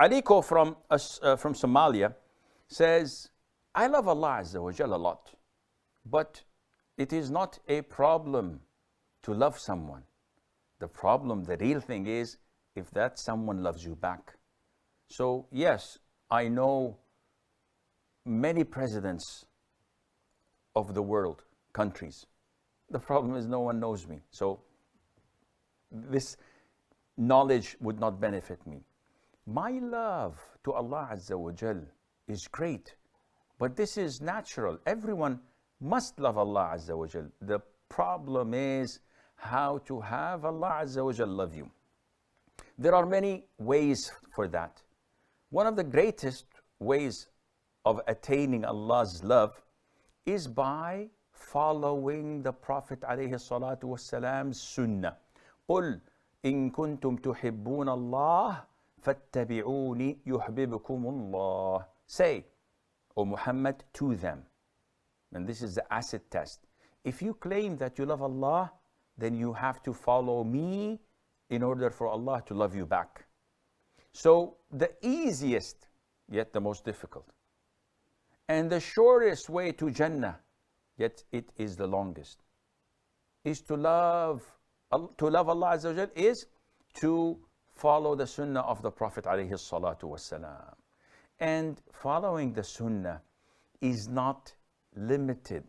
Aliko from Somalia says, I love Allah Azza wa Jal a lot, but it is not a problem to love someone. The problem, the real thing is if that someone loves you back. So yes, I know many presidents of the world, countries. The problem is no one knows me. So this knowledge would not benefit me. My love to Allah Azza wa Jal is great, but this is natural. Everyone must love Allah Azza wa Jal. The problem is how to have Allah Azza wa Jal love you. There are many ways for that. One of the greatest ways of attaining Allah's love is by following the Prophet alayhi salatu wasalam's sunnah. قُلْ إِن كُنْتُمْ تُحِبُّونَ اللَّهِ فَاتَّبِعُونِ يُحْبِبُكُمُ اللَّهِ. Say, O Muhammad, to them. And this is the acid test. If you claim that you love Allah, then you have to follow me in order for Allah to love you back. So the easiest, yet the most difficult, and the shortest way to Jannah, yet it is the longest, is to love Allah Azza wa Jal, is to follow the sunnah of the Prophet alayhi salatu wasalam. And following the sunnah is not limited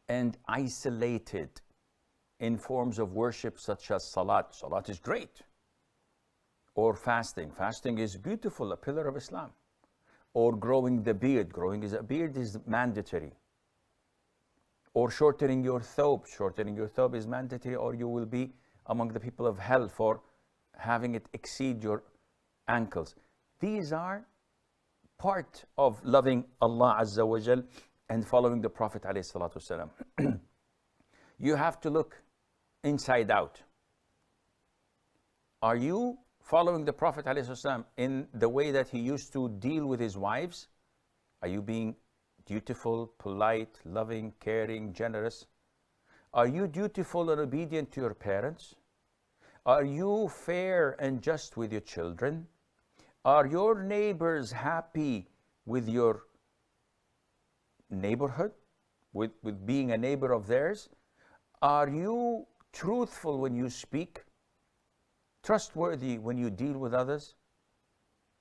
and isolated in forms of worship such as salat. Salat is great. Or fasting. Fasting is beautiful, a pillar of Islam. Or growing the beard. Growing a beard is mandatory. Or shortening your thobe. Shortening your thobe is mandatory, or you will be among the people of hell for having it exceed your ankles. These are part of loving Allah Azza wa Jal and following the Prophet alayhi salatu wasalam. You have to look inside out. Are you following the Prophet alayhi salatu wasalam in the way that he used to deal with his wives? Are you being dutiful, polite, loving, caring, generous? Are you dutiful and obedient to your parents? Are you fair and just with your children? Are your neighbors happy with your neighborhood, with being a neighbor of theirs? Are you truthful when you speak? Trustworthy when you deal with others?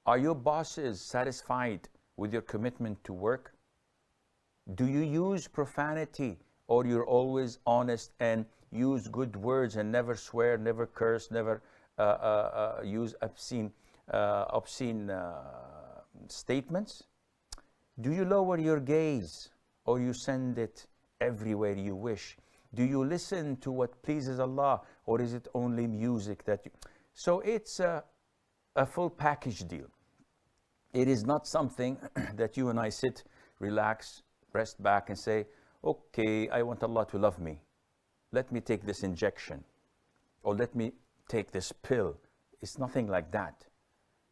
Are your bosses satisfied with your commitment to work? Do you use profanity, or you're always honest and use good words and never swear, never curse, never use obscene statements? Do you lower your gaze, or you send it everywhere you wish? Do you listen to what pleases Allah, or is it only music that you... So it's a full package deal. It is not something that you and I sit, relax, rest back and say, okay, I want Allah to love me. Let me take this injection, or let me take this pill. It's nothing like that.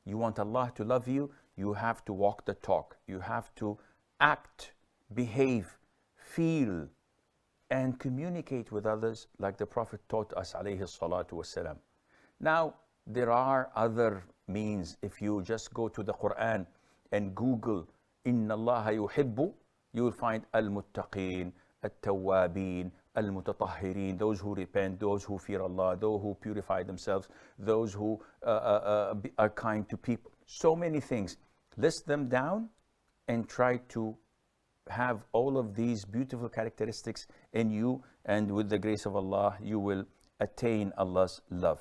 You want Allah to love you, you have to walk the talk. You have to act, behave, feel, and communicate with others like the Prophet taught us, alayhi salatu wasalam. Now, there are other means. If you just go to the Quran and Google, Inna Allaha yuhibbu, you will find al-muttaqeen, al-tawwabeen, al-mutatahhirin, those who repent, those who fear Allah, those who purify themselves, those who are kind to people. So many things. List them down and try to have all of these beautiful characteristics in you, and with the grace of Allah, you will attain Allah's love.